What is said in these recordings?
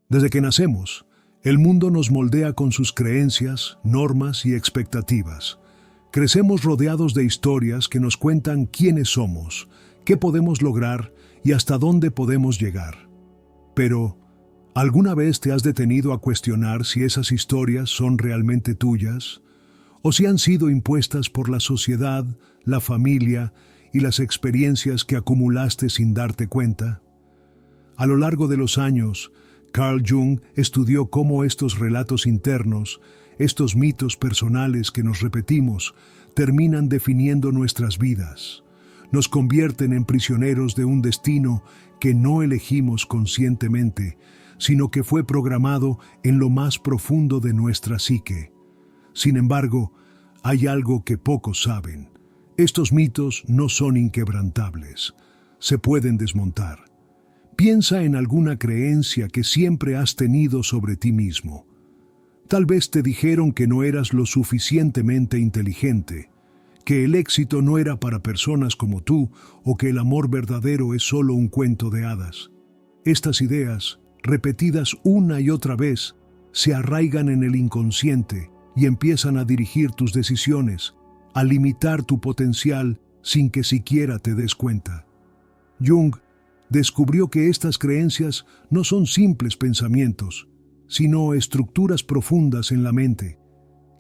Desde que nacemos, el mundo nos moldea con sus creencias, normas y expectativas. Crecemos rodeados de historias que nos cuentan quiénes somos, qué podemos lograr y hasta dónde podemos llegar. Pero, ¿alguna vez te has detenido a cuestionar si esas historias son realmente tuyas? ¿O si han sido impuestas por la sociedad, la familia y las experiencias que acumulaste sin darte cuenta? A lo largo de los años, Carl Jung estudió cómo estos relatos internos, estos mitos personales que nos repetimos, terminan definiendo nuestras vidas. Nos convierten en prisioneros de un destino que no elegimos conscientemente, sino que fue programado en lo más profundo de nuestra psique. Sin embargo, hay algo que pocos saben. Estos mitos no son inquebrantables. Se pueden desmontar. Piensa en alguna creencia que siempre has tenido sobre ti mismo. Tal vez te dijeron que no eras lo suficientemente inteligente, que el éxito no era para personas como tú o que el amor verdadero es solo un cuento de hadas. Estas ideas, repetidas una y otra vez, se arraigan en el inconsciente y empiezan a dirigir tus decisiones, a limitar tu potencial sin que siquiera te des cuenta. Jung descubrió que estas creencias no son simples pensamientos, sino estructuras profundas en la mente,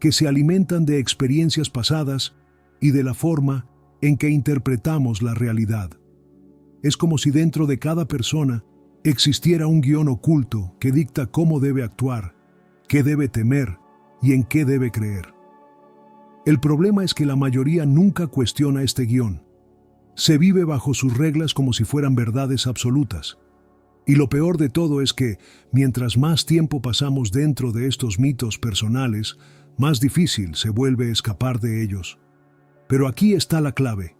que se alimentan de experiencias pasadas y de la forma en que interpretamos la realidad. Es como si dentro de cada persona existiera un guión oculto que dicta cómo debe actuar, qué debe temer y en qué debe creer. El problema es que la mayoría nunca cuestiona este guión. Se vive bajo sus reglas como si fueran verdades absolutas. Y lo peor de todo es que, mientras más tiempo pasamos dentro de estos mitos personales, más difícil se vuelve escapar de ellos. Pero aquí está la clave.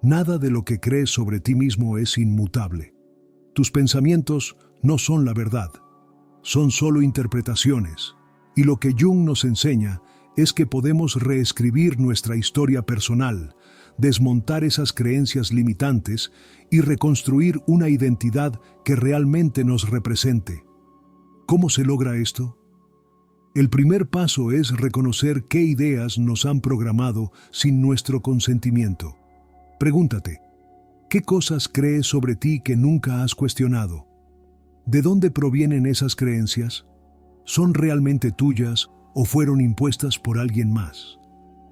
Nada de lo que crees sobre ti mismo es inmutable. Tus pensamientos no son la verdad. Son solo interpretaciones. Y lo que Jung nos enseña es que podemos reescribir nuestra historia personal, desmontar esas creencias limitantes y reconstruir una identidad que realmente nos represente. ¿Cómo se logra esto? El primer paso es reconocer qué ideas nos han programado sin nuestro consentimiento. Pregúntate, ¿qué cosas crees sobre ti que nunca has cuestionado? ¿De dónde provienen esas creencias? ¿Son realmente tuyas o fueron impuestas por alguien más?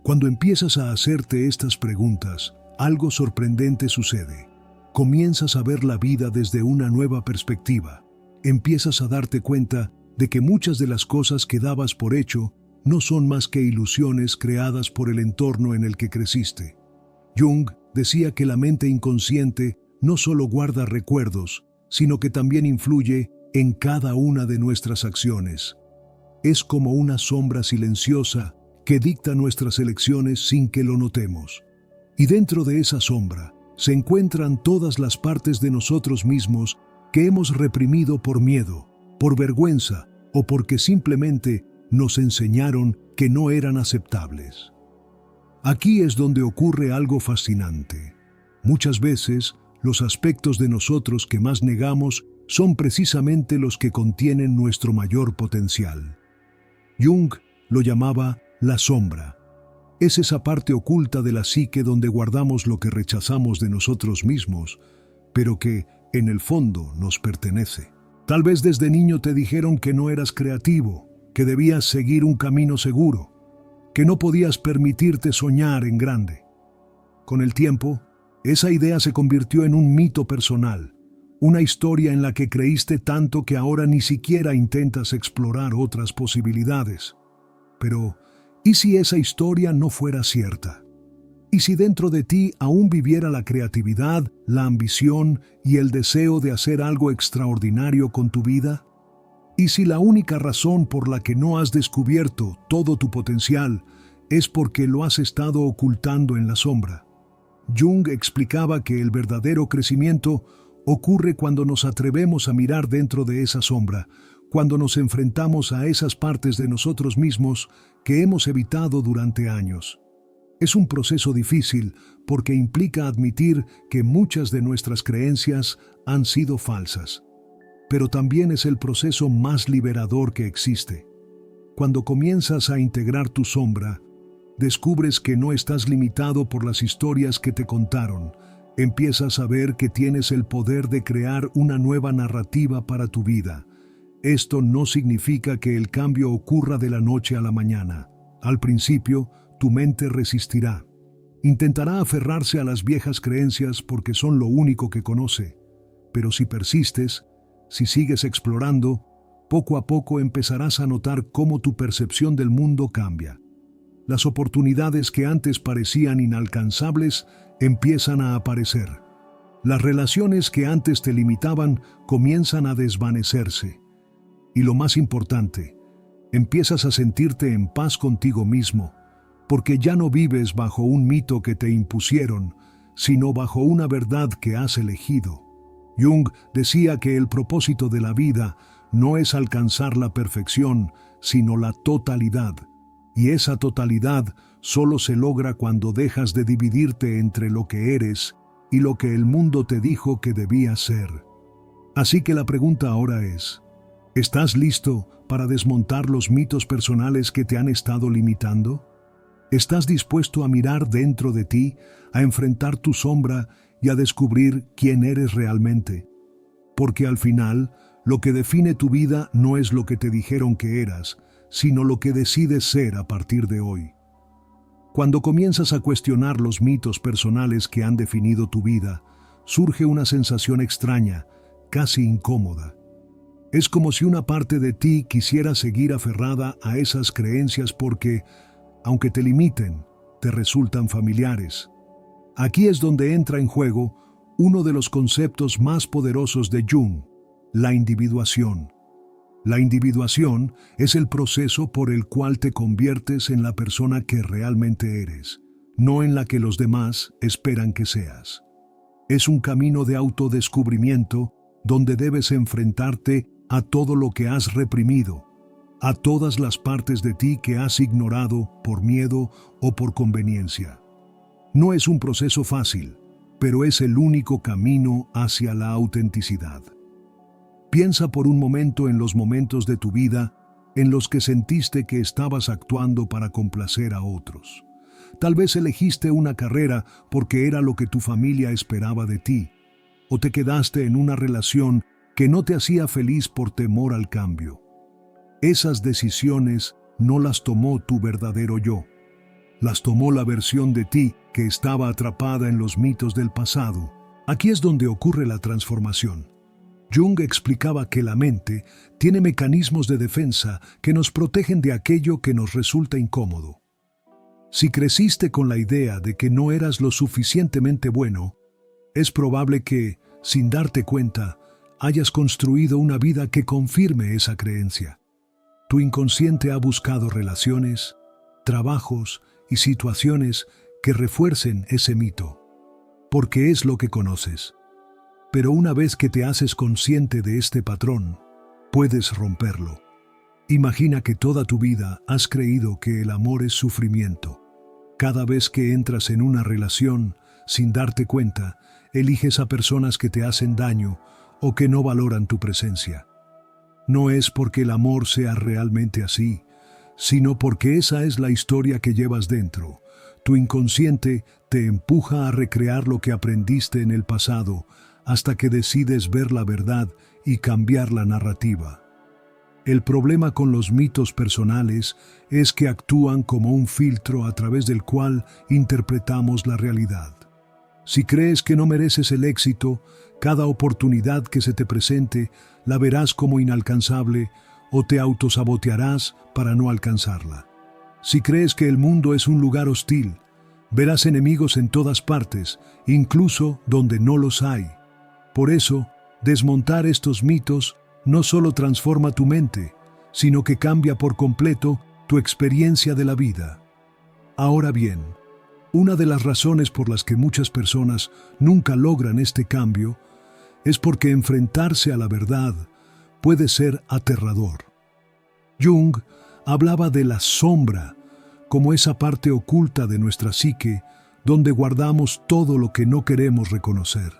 Cuando empiezas a hacerte estas preguntas, algo sorprendente sucede. Comienzas a ver la vida desde una nueva perspectiva. Empiezas a darte cuenta de que muchas de las cosas que dabas por hecho no son más que ilusiones creadas por el entorno en el que creciste. Jung decía que la mente inconsciente no solo guarda recuerdos, sino que también influye en cada una de nuestras acciones. Es como una sombra silenciosa que dicta nuestras elecciones sin que lo notemos. Y dentro de esa sombra se encuentran todas las partes de nosotros mismos que hemos reprimido por miedo, por vergüenza o porque simplemente nos enseñaron que no eran aceptables. Aquí es donde ocurre algo fascinante. Muchas veces, los aspectos de nosotros que más negamos son precisamente los que contienen nuestro mayor potencial. Jung lo llamaba la sombra. Es esa parte oculta de la psique donde guardamos lo que rechazamos de nosotros mismos, pero que, en el fondo, nos pertenece. Tal vez desde niño te dijeron que no eras creativo, que debías seguir un camino seguro, que no podías permitirte soñar en grande. Con el tiempo, esa idea se convirtió en un mito personal, una historia en la que creíste tanto que ahora ni siquiera intentas explorar otras posibilidades. Pero, ¿y si esa historia no fuera cierta? ¿Y si dentro de ti aún viviera la creatividad, la ambición y el deseo de hacer algo extraordinario con tu vida? ¿Y si la única razón por la que no has descubierto todo tu potencial es porque lo has estado ocultando en la sombra? Jung explicaba que el verdadero crecimiento ocurre cuando nos atrevemos a mirar dentro de esa sombra, cuando nos enfrentamos a esas partes de nosotros mismos que hemos evitado durante años. Es un proceso difícil porque implica admitir que muchas de nuestras creencias han sido falsas. pero también es el proceso más liberador que existe. Cuando comienzas a integrar tu sombra, descubres que no estás limitado por las historias que te contaron. Empiezas a ver que tienes el poder de crear una nueva narrativa para tu vida. Esto no significa que el cambio ocurra de la noche a la mañana. Al principio, tu mente resistirá. Intentará aferrarse a las viejas creencias porque son lo único que conoce. Pero si persistes, si sigues explorando, poco a poco empezarás a notar cómo tu percepción del mundo cambia. Las oportunidades que antes parecían inalcanzables empiezan a aparecer. Las relaciones que antes te limitaban comienzan a desvanecerse. Y lo más importante, empiezas a sentirte en paz contigo mismo, porque ya no vives bajo un mito que te impusieron, sino bajo una verdad que has elegido. Jung decía que el propósito de la vida no es alcanzar la perfección, sino la totalidad. Y esa totalidad solo se logra cuando dejas de dividirte entre lo que eres y lo que el mundo te dijo que debías ser. Así que la pregunta ahora es, ¿estás listo para desmontar los mitos personales que te han estado limitando? ¿Estás dispuesto a mirar dentro de ti, a enfrentar tu sombra y a descubrir quién eres realmente? Porque al final, lo que define tu vida no es lo que te dijeron que eras, sino lo que decides ser a partir de hoy. Cuando comienzas a cuestionar los mitos personales que han definido tu vida, surge una sensación extraña, casi incómoda. Es como si una parte de ti quisiera seguir aferrada a esas creencias porque, aunque te limiten, te resultan familiares. Aquí es donde entra en juego uno de los conceptos más poderosos de Jung, la individuación. La individuación es el proceso por el cual te conviertes en la persona que realmente eres, no en la que los demás esperan que seas. Es un camino de autodescubrimiento donde debes enfrentarte a todo lo que has reprimido, a todas las partes de ti que has ignorado por miedo o por conveniencia. No es un proceso fácil, pero es el único camino hacia la autenticidad. Piensa por un momento en los momentos de tu vida en los que sentiste que estabas actuando para complacer a otros. Tal vez elegiste una carrera porque era lo que tu familia esperaba de ti, o te quedaste en una relación que no te hacía feliz por temor al cambio. Esas decisiones no las tomó tu verdadero yo. Las tomó la versión de ti que estaba atrapada en los mitos del pasado. Aquí es donde ocurre la transformación. Jung explicaba que la mente tiene mecanismos de defensa que nos protegen de aquello que nos resulta incómodo. Si creciste con la idea de que no eras lo suficientemente bueno, es probable que, sin darte cuenta, hayas construido una vida que confirme esa creencia. Tu inconsciente ha buscado relaciones, trabajos y situaciones que refuercen ese mito, porque es lo que conoces. Pero una vez que te haces consciente de este patrón, puedes romperlo. Imagina que toda tu vida has creído que el amor es sufrimiento. Cada vez que entras en una relación, sin darte cuenta, eliges a personas que te hacen daño o que no valoran tu presencia. No es porque el amor sea realmente así, sino porque esa es la historia que llevas dentro. Tu inconsciente te empuja a recrear lo que aprendiste en el pasado, hasta que decides ver la verdad y cambiar la narrativa. El problema con los mitos personales es que actúan como un filtro a través del cual interpretamos la realidad. Si crees que no mereces el éxito, cada oportunidad que se te presente la verás como inalcanzable o te autosabotearás para no alcanzarla. Si crees que el mundo es un lugar hostil, verás enemigos en todas partes, incluso donde no los hay. Por eso, desmontar estos mitos no solo transforma tu mente, sino que cambia por completo tu experiencia de la vida. Ahora bien, una de las razones por las que muchas personas nunca logran este cambio es porque enfrentarse a la verdad puede ser aterrador. Jung hablaba de la sombra como esa parte oculta de nuestra psique donde guardamos todo lo que no queremos reconocer.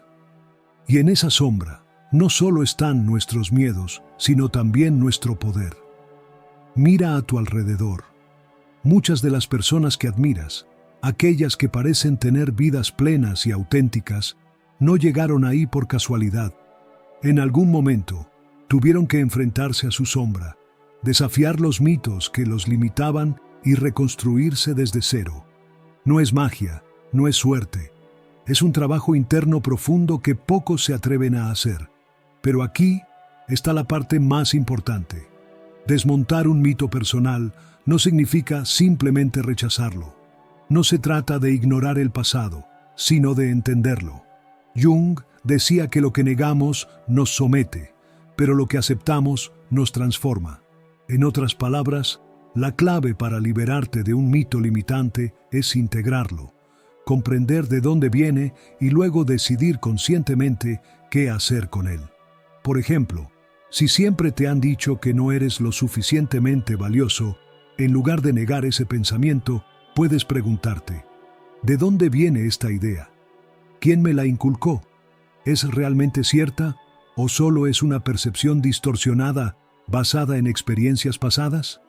Y en esa sombra, no solo están nuestros miedos, sino también nuestro poder. Mira a tu alrededor. Muchas de las personas que admiras, aquellas que parecen tener vidas plenas y auténticas, no llegaron ahí por casualidad. En algún momento, tuvieron que enfrentarse a su sombra, desafiar los mitos que los limitaban y reconstruirse desde cero. No es magia, no es suerte. Es un trabajo interno profundo que pocos se atreven a hacer. Pero aquí está la parte más importante. Desmontar un mito personal no significa simplemente rechazarlo. No se trata de ignorar el pasado, sino de entenderlo. Jung decía que lo que negamos nos somete, pero lo que aceptamos nos transforma. En otras palabras, la clave para liberarte de un mito limitante es integrarlo, comprender de dónde viene y luego decidir conscientemente qué hacer con él. Por ejemplo, si siempre te han dicho que no eres lo suficientemente valioso, en lugar de negar ese pensamiento, puedes preguntarte, ¿de dónde viene esta idea? ¿Quién me la inculcó? ¿Es realmente cierta o solo es una percepción distorsionada basada en experiencias pasadas?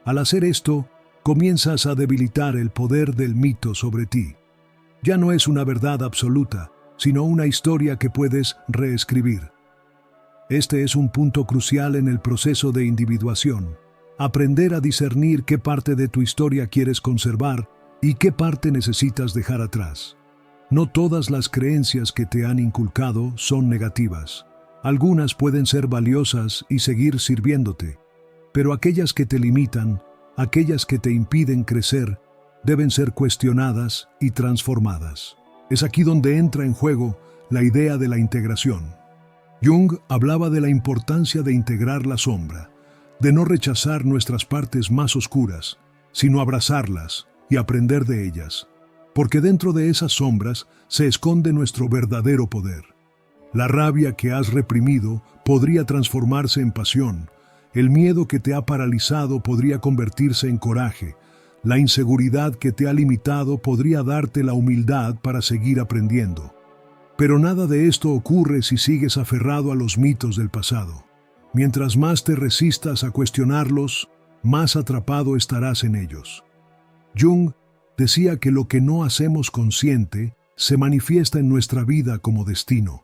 Al hacer esto, comienzas a debilitar el poder del mito sobre ti. Ya no es una verdad absoluta, sino una historia que puedes reescribir. Este es un punto crucial en el proceso de individuación. Aprender a discernir qué parte de tu historia quieres conservar y qué parte necesitas dejar atrás. No todas las creencias que te han inculcado son negativas. Algunas pueden ser valiosas y seguir sirviéndote, pero aquellas que te limitan, aquellas que te impiden crecer, deben ser cuestionadas y transformadas. Es aquí donde entra en juego la idea de la integración. Jung hablaba de la importancia de integrar la sombra, de no rechazar nuestras partes más oscuras, sino abrazarlas y aprender de ellas, porque dentro de esas sombras se esconde nuestro verdadero poder. La rabia que has reprimido podría transformarse en pasión, el miedo que te ha paralizado podría convertirse en coraje, la inseguridad que te ha limitado podría darte la humildad para seguir aprendiendo. Pero nada de esto ocurre si sigues aferrado a los mitos del pasado. Mientras más te resistas a cuestionarlos, más atrapado estarás en ellos. Jung decía que lo que no hacemos consciente se manifiesta en nuestra vida como destino.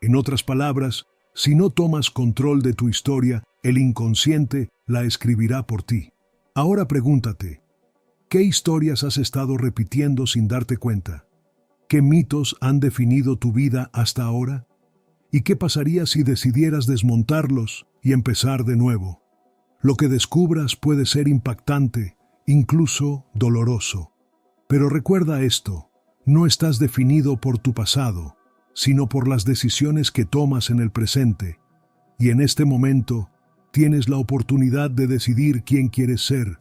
En otras palabras, si no tomas control de tu historia, el inconsciente la escribirá por ti. Ahora pregúntate, ¿qué historias has estado repitiendo sin darte cuenta? ¿Qué mitos han definido tu vida hasta ahora? ¿Y qué pasaría si decidieras desmontarlos y empezar de nuevo? Lo que descubras puede ser impactante, incluso doloroso. Pero recuerda esto, no estás definido por tu pasado, sino por las decisiones que tomas en el presente. Y en este momento, tienes la oportunidad de decidir quién quieres ser.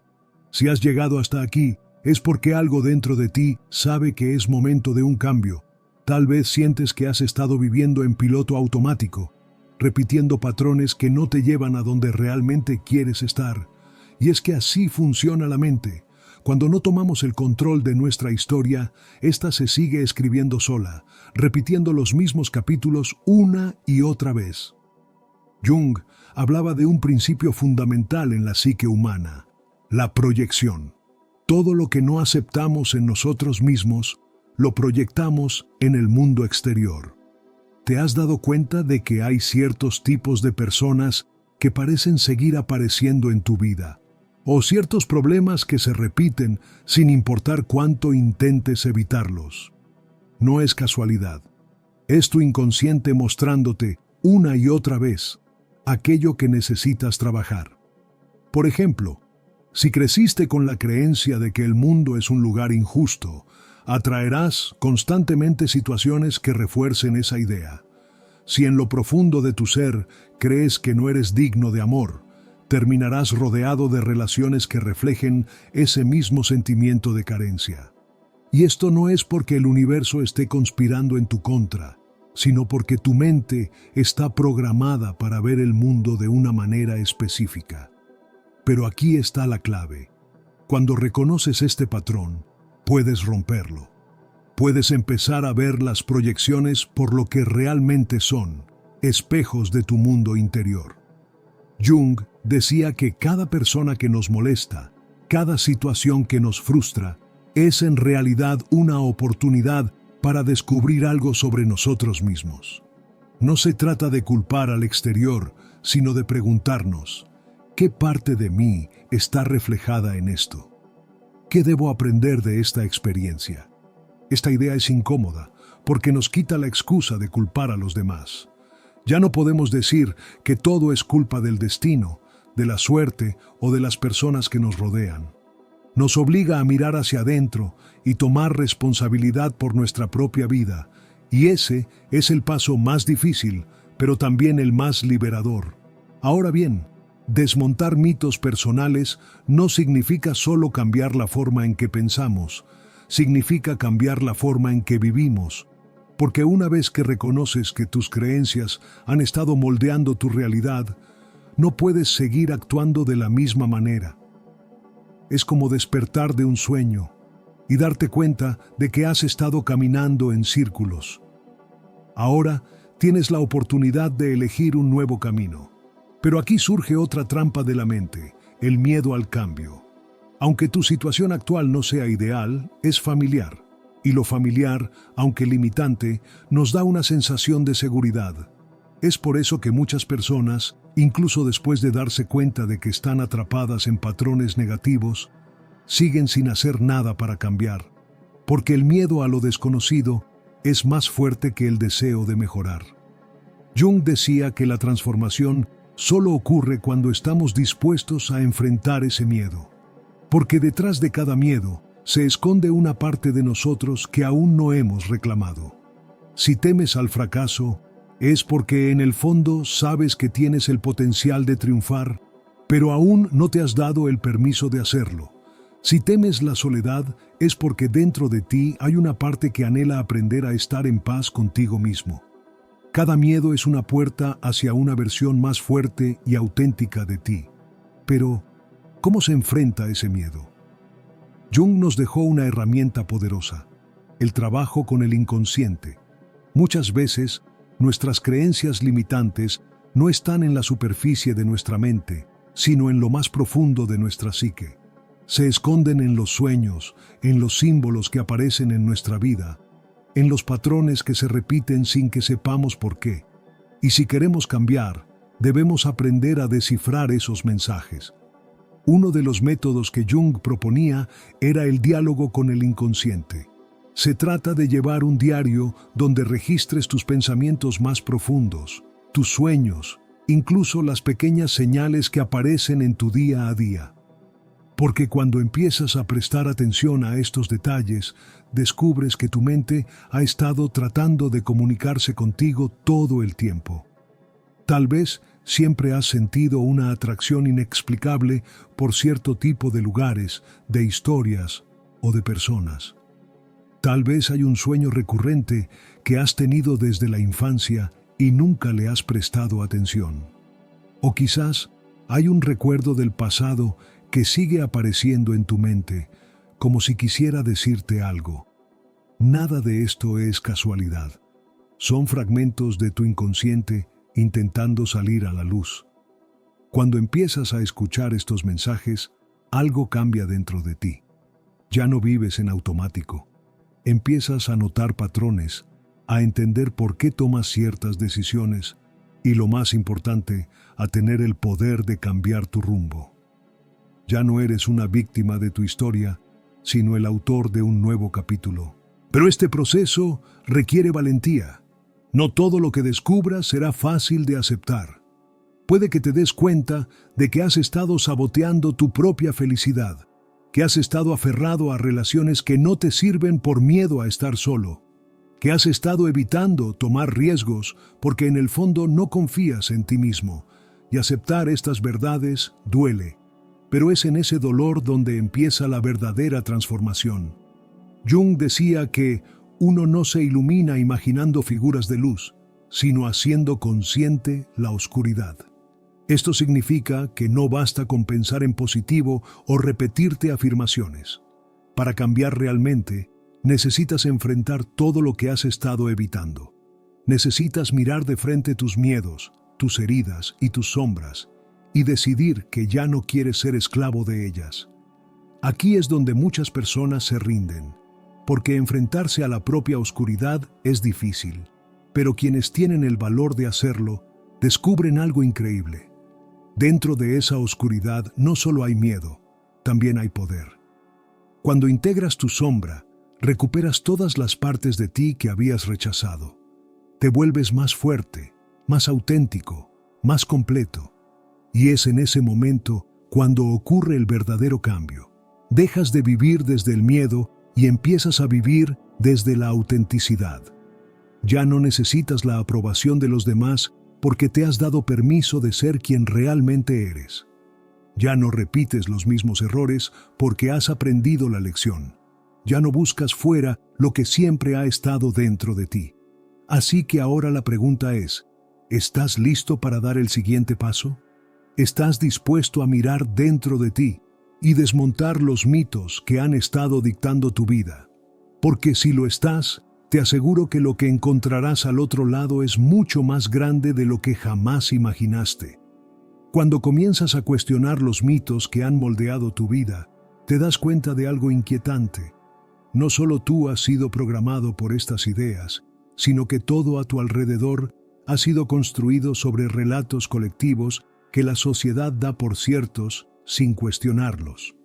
Si has llegado hasta aquí, es porque algo dentro de ti sabe que es momento de un cambio. Tal vez sientes que has estado viviendo en piloto automático, repitiendo patrones que no te llevan a donde realmente quieres estar. Y es que así funciona la mente. Cuando no tomamos el control de nuestra historia, ésta se sigue escribiendo sola, repitiendo los mismos capítulos una y otra vez. Jung hablaba de un principio fundamental en la psique humana, la proyección. Todo lo que no aceptamos en nosotros mismos, lo proyectamos en el mundo exterior. ¿Te has dado cuenta de que hay ciertos tipos de personas que parecen seguir apareciendo en tu vida? O ciertos problemas que se repiten sin importar cuánto intentes evitarlos. No es casualidad. Es tu inconsciente mostrándote una y otra vez aquello que necesitas trabajar. Por ejemplo, si creciste con la creencia de que el mundo es un lugar injusto, atraerás constantemente situaciones que refuercen esa idea. Si en lo profundo de tu ser crees que no eres digno de amor, terminarás rodeado de relaciones que reflejen ese mismo sentimiento de carencia. Y esto no es porque el universo esté conspirando en tu contra, sino porque tu mente está programada para ver el mundo de una manera específica. Pero aquí está la clave. Cuando reconoces este patrón, puedes romperlo. Puedes empezar a ver las proyecciones por lo que realmente son, espejos de tu mundo interior. Jung decía que cada persona que nos molesta, cada situación que nos frustra, es en realidad una oportunidad para descubrir algo sobre nosotros mismos. No se trata de culpar al exterior, sino de preguntarnos, ¿qué parte de mí está reflejada en esto? ¿Qué debo aprender de esta experiencia? Esta idea es incómoda, porque nos quita la excusa de culpar a los demás. Ya no podemos decir que todo es culpa del destino, de la suerte o de las personas que nos rodean. Nos obliga a mirar hacia adentro y tomar responsabilidad por nuestra propia vida, y ese es el paso más difícil, pero también el más liberador. Ahora bien, desmontar mitos personales no significa solo cambiar la forma en que pensamos, significa cambiar la forma en que vivimos, porque una vez que reconoces que tus creencias han estado moldeando tu realidad, no puedes seguir actuando de la misma manera. Es como despertar de un sueño y darte cuenta de que has estado caminando en círculos. Ahora tienes la oportunidad de elegir un nuevo camino. Pero aquí surge otra trampa de la mente, el miedo al cambio. Aunque tu situación actual no sea ideal, es familiar. Y lo familiar, aunque limitante, nos da una sensación de seguridad. Es por eso que muchas personas, incluso después de darse cuenta de que están atrapadas en patrones negativos, siguen sin hacer nada para cambiar, porque el miedo a lo desconocido es más fuerte que el deseo de mejorar. Jung decía que la transformación solo ocurre cuando estamos dispuestos a enfrentar ese miedo, porque detrás de cada miedo se esconde una parte de nosotros que aún no hemos reclamado. Si temes al fracaso, es porque en el fondo sabes que tienes el potencial de triunfar, pero aún no te has dado el permiso de hacerlo. Si temes la soledad, es porque dentro de ti hay una parte que anhela aprender a estar en paz contigo mismo. Cada miedo es una puerta hacia una versión más fuerte y auténtica de ti. Pero, ¿cómo se enfrenta ese miedo? Jung nos dejó una herramienta poderosa: el trabajo con el inconsciente. Muchas veces, nuestras creencias limitantes no están en la superficie de nuestra mente, sino en lo más profundo de nuestra psique. Se esconden en los sueños, en los símbolos que aparecen en nuestra vida, en los patrones que se repiten sin que sepamos por qué. Y si queremos cambiar, debemos aprender a descifrar esos mensajes. Uno de los métodos que Jung proponía era el diálogo con el inconsciente. Se trata de llevar un diario donde registres tus pensamientos más profundos, tus sueños, incluso las pequeñas señales que aparecen en tu día a día. Porque cuando empiezas a prestar atención a estos detalles, descubres que tu mente ha estado tratando de comunicarse contigo todo el tiempo. Tal vez siempre has sentido una atracción inexplicable por cierto tipo de lugares, de historias o de personas. Tal vez hay un sueño recurrente que has tenido desde la infancia y nunca le has prestado atención. O quizás hay un recuerdo del pasado que sigue apareciendo en tu mente, como si quisiera decirte algo. Nada de esto es casualidad. Son fragmentos de tu inconsciente intentando salir a la luz. Cuando empiezas a escuchar estos mensajes, algo cambia dentro de ti. Ya no vives en automático. Empiezas a notar patrones, a entender por qué tomas ciertas decisiones y, lo más importante, a tener el poder de cambiar tu rumbo. Ya no eres una víctima de tu historia, sino el autor de un nuevo capítulo. Pero este proceso requiere valentía. No todo lo que descubras será fácil de aceptar. Puede que te des cuenta de que has estado saboteando tu propia felicidad, que has estado aferrado a relaciones que no te sirven por miedo a estar solo, que has estado evitando tomar riesgos porque en el fondo no confías en ti mismo, y aceptar estas verdades duele. Pero es en ese dolor donde empieza la verdadera transformación. Jung decía que uno no se ilumina imaginando figuras de luz, sino haciendo consciente la oscuridad. Esto significa que no basta con pensar en positivo o repetirte afirmaciones. Para cambiar realmente, necesitas enfrentar todo lo que has estado evitando. Necesitas mirar de frente tus miedos, tus heridas y tus sombras, y decidir que ya no quieres ser esclavo de ellas. Aquí es donde muchas personas se rinden, porque enfrentarse a la propia oscuridad es difícil, pero quienes tienen el valor de hacerlo, descubren algo increíble. Dentro de esa oscuridad no solo hay miedo, también hay poder. Cuando integras tu sombra, recuperas todas las partes de ti que habías rechazado. Te vuelves más fuerte, más auténtico, más completo. Y es en ese momento cuando ocurre el verdadero cambio. Dejas de vivir desde el miedo y empiezas a vivir desde la autenticidad. Ya no necesitas la aprobación de los demás porque te has dado permiso de ser quien realmente eres. Ya no repites los mismos errores porque has aprendido la lección. Ya no buscas fuera lo que siempre ha estado dentro de ti. Así que ahora la pregunta es, ¿estás listo para dar el siguiente paso? ¿Estás dispuesto a mirar dentro de ti y desmontar los mitos que han estado dictando tu vida? Porque si lo estás, te aseguro que lo que encontrarás al otro lado es mucho más grande de lo que jamás imaginaste. Cuando comienzas a cuestionar los mitos que han moldeado tu vida, te das cuenta de algo inquietante. No solo tú has sido programado por estas ideas, sino que todo a tu alrededor ha sido construido sobre relatos colectivos que la sociedad da por ciertos sin cuestionarlos.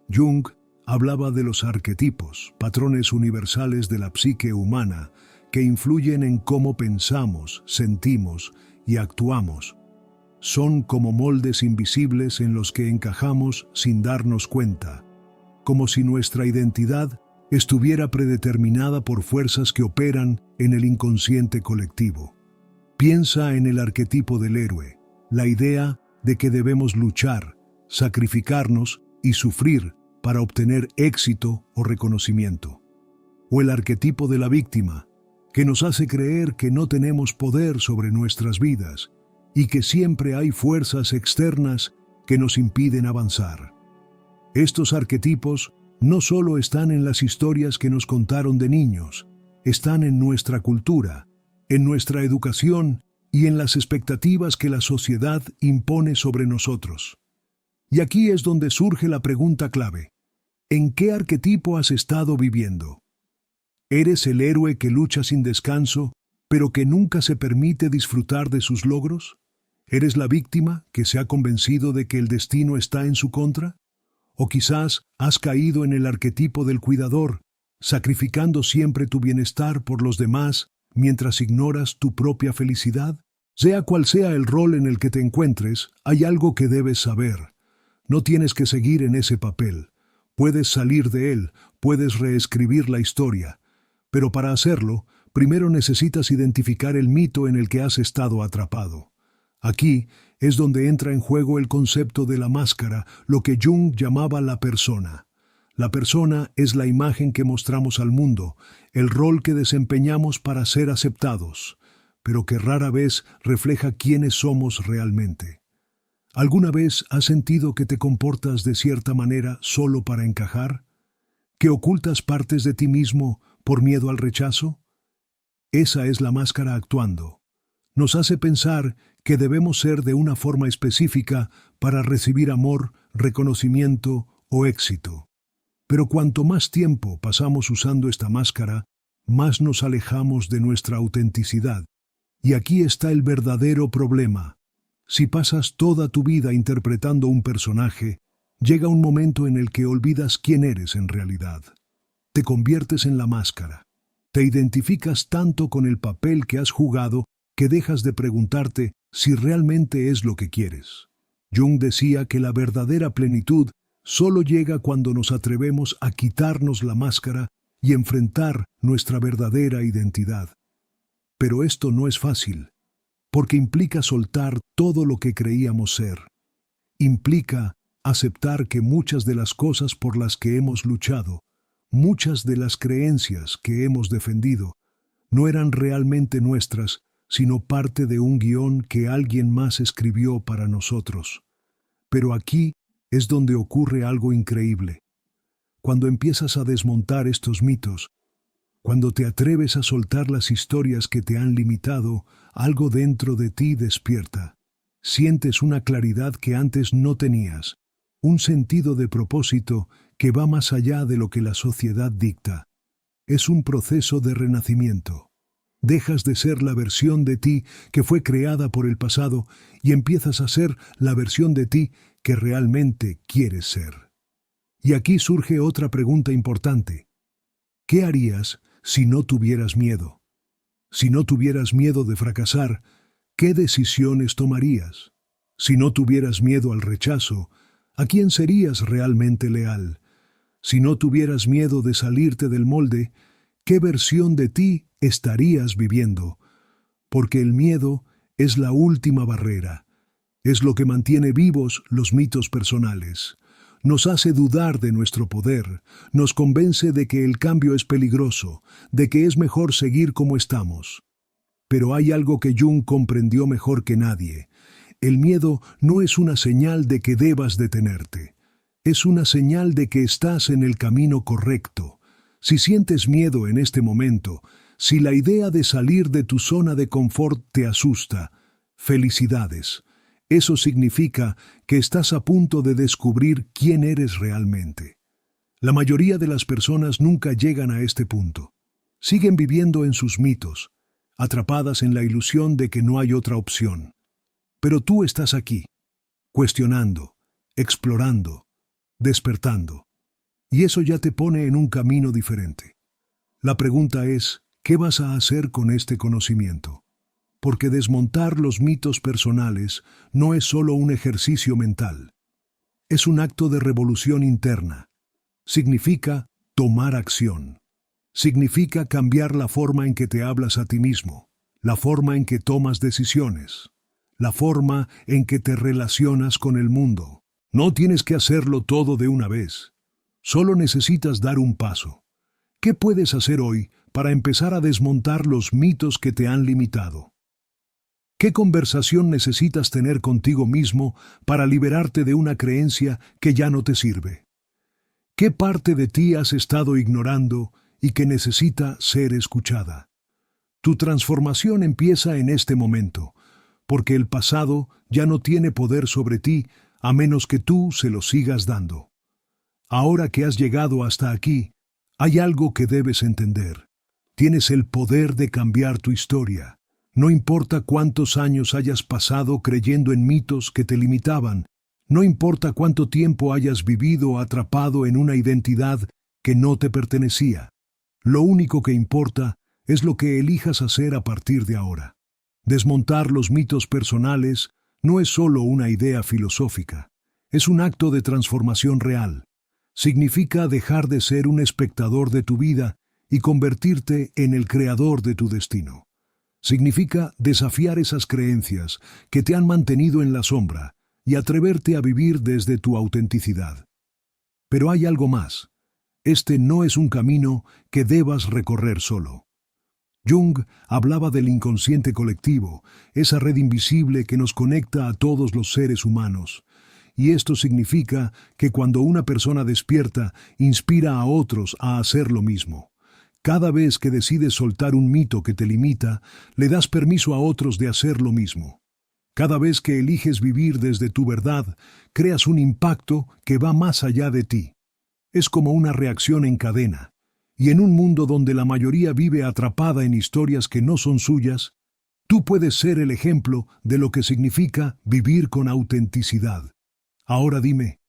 Jung hablaba de los arquetipos, patrones universales de la psique humana que influyen en cómo pensamos, sentimos y actuamos. Son como moldes invisibles en los que encajamos sin darnos cuenta, como si nuestra identidad estuviera predeterminada por fuerzas que operan en el inconsciente colectivo. Piensa en el arquetipo del héroe, la idea de que debemos luchar, sacrificarnos y sufrir para obtener éxito o reconocimiento. O el arquetipo de la víctima, que nos hace creer que no tenemos poder sobre nuestras vidas y que siempre hay fuerzas externas que nos impiden avanzar. Estos arquetipos no solo están en las historias que nos contaron de niños, están en nuestra cultura, en nuestra educación y en las expectativas que la sociedad impone sobre nosotros. Y aquí es donde surge la pregunta clave. ¿En qué arquetipo has estado viviendo? ¿Eres el héroe que lucha sin descanso, pero que nunca se permite disfrutar de sus logros? ¿Eres la víctima que se ha convencido de que el destino está en su contra? ¿O quizás has caído en el arquetipo del cuidador, sacrificando siempre tu bienestar por los demás mientras ignoras tu propia felicidad? Sea cual sea el rol en el que te encuentres, hay algo que debes saber. No tienes que seguir en ese papel. Puedes salir de él, puedes reescribir la historia. Pero para hacerlo, primero necesitas identificar el mito en el que has estado atrapado. Aquí es donde entra en juego el concepto de la máscara, lo que Jung llamaba la persona. La persona es la imagen que mostramos al mundo, el rol que desempeñamos para ser aceptados, pero que rara vez refleja quiénes somos realmente. ¿Alguna vez has sentido que te comportas de cierta manera solo para encajar? ¿Que ocultas partes de ti mismo por miedo al rechazo? Esa es la máscara actuando. Nos hace pensar que debemos ser de una forma específica para recibir amor, reconocimiento o éxito. Pero cuanto más tiempo pasamos usando esta máscara, más nos alejamos de nuestra autenticidad. Y aquí está el verdadero problema. Si pasas toda tu vida interpretando un personaje, llega un momento en el que olvidas quién eres en realidad. Te conviertes en la máscara. Te identificas tanto con el papel que has jugado que dejas de preguntarte si realmente es lo que quieres. Jung decía que la verdadera plenitud solo llega cuando nos atrevemos a quitarnos la máscara y enfrentar nuestra verdadera identidad. Pero esto no es fácil, porque implica soltar todo lo que creíamos ser. Implica aceptar que muchas de las cosas por las que hemos luchado, muchas de las creencias que hemos defendido, no eran realmente nuestras, sino parte de un guión que alguien más escribió para nosotros. Pero aquí es donde ocurre algo increíble. Cuando empiezas a desmontar estos mitos, Cuando te atreves a soltar las historias que te han limitado, algo dentro de ti despierta. Sientes una claridad que antes no tenías, un sentido de propósito que va más allá de lo que la sociedad dicta. Es un proceso de renacimiento. Dejas de ser la versión de ti que fue creada por el pasado y empiezas a ser la versión de ti que realmente quieres ser. Y aquí surge otra pregunta importante. ¿Qué harías si no tuvieras miedo? Si no tuvieras miedo de fracasar, ¿qué decisiones tomarías? Si no tuvieras miedo al rechazo, ¿a quién serías realmente leal? Si no tuvieras miedo de salirte del molde, ¿qué versión de ti estarías viviendo? Porque el miedo es la última barrera. Es lo que mantiene vivos los mitos personales. Nos hace dudar de nuestro poder, nos convence de que el cambio es peligroso, de que es mejor seguir como estamos. Pero hay algo que Jung comprendió mejor que nadie. El miedo no es una señal de que debas detenerte. Es una señal de que estás en el camino correcto. Si sientes miedo en este momento, si la idea de salir de tu zona de confort te asusta, felicidades. Eso significa que estás a punto de descubrir quién eres realmente. La mayoría de las personas nunca llegan a este punto. Siguen viviendo en sus mitos, atrapadas en la ilusión de que no hay otra opción. Pero tú estás aquí, cuestionando, explorando, despertando. Y eso ya te pone en un camino diferente. La pregunta es, ¿qué vas a hacer con este conocimiento? Porque desmontar los mitos personales no es solo un ejercicio mental. Es un acto de revolución interna. Significa tomar acción. Significa cambiar la forma en que te hablas a ti mismo, la forma en que tomas decisiones, la forma en que te relacionas con el mundo. No tienes que hacerlo todo de una vez. Solo necesitas dar un paso. ¿Qué puedes hacer hoy para empezar a desmontar los mitos que te han limitado? ¿Qué conversación necesitas tener contigo mismo para liberarte de una creencia que ya no te sirve? ¿Qué parte de ti has estado ignorando y que necesita ser escuchada? Tu transformación empieza en este momento, porque el pasado ya no tiene poder sobre ti a menos que tú se lo sigas dando. Ahora que has llegado hasta aquí, hay algo que debes entender. Tienes el poder de cambiar tu historia. No importa cuántos años hayas pasado creyendo en mitos que te limitaban, no importa cuánto tiempo hayas vivido atrapado en una identidad que no te pertenecía. Lo único que importa es lo que elijas hacer a partir de ahora. Desmontar los mitos personales no es solo una idea filosófica, es un acto de transformación real. Significa dejar de ser un espectador de tu vida y convertirte en el creador de tu destino. Significa desafiar esas creencias que te han mantenido en la sombra y atreverte a vivir desde tu autenticidad. Pero hay algo más. Este no es un camino que debas recorrer solo. Jung hablaba del inconsciente colectivo, esa red invisible que nos conecta a todos los seres humanos. Y esto significa que cuando una persona despierta, inspira a otros a hacer lo mismo. Cada vez que decides soltar un mito que te limita, le das permiso a otros de hacer lo mismo. Cada vez que eliges vivir desde tu verdad, creas un impacto que va más allá de ti. Es como una reacción en cadena. Y en un mundo donde la mayoría vive atrapada en historias que no son suyas, tú puedes ser el ejemplo de lo que significa vivir con autenticidad. Ahora dime,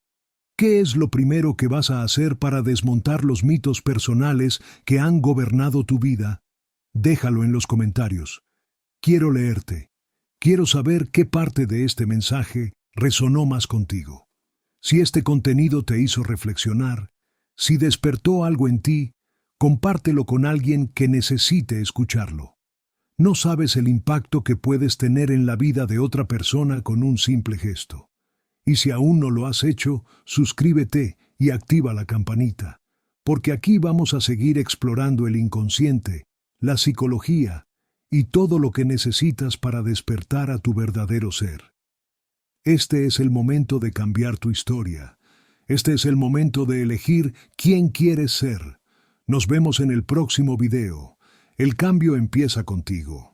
¿qué es lo primero que vas a hacer para desmontar los mitos personales que han gobernado tu vida? Déjalo en los comentarios. Quiero leerte. Quiero saber qué parte de este mensaje resonó más contigo. Si este contenido te hizo reflexionar, si despertó algo en ti, compártelo con alguien que necesite escucharlo. No sabes el impacto que puedes tener en la vida de otra persona con un simple gesto. Y si aún no lo has hecho, suscríbete y activa la campanita, porque aquí vamos a seguir explorando el inconsciente, la psicología y todo lo que necesitas para despertar a tu verdadero ser. Este es el momento de cambiar tu historia. Este es el momento de elegir quién quieres ser. Nos vemos en el próximo video. El cambio empieza contigo.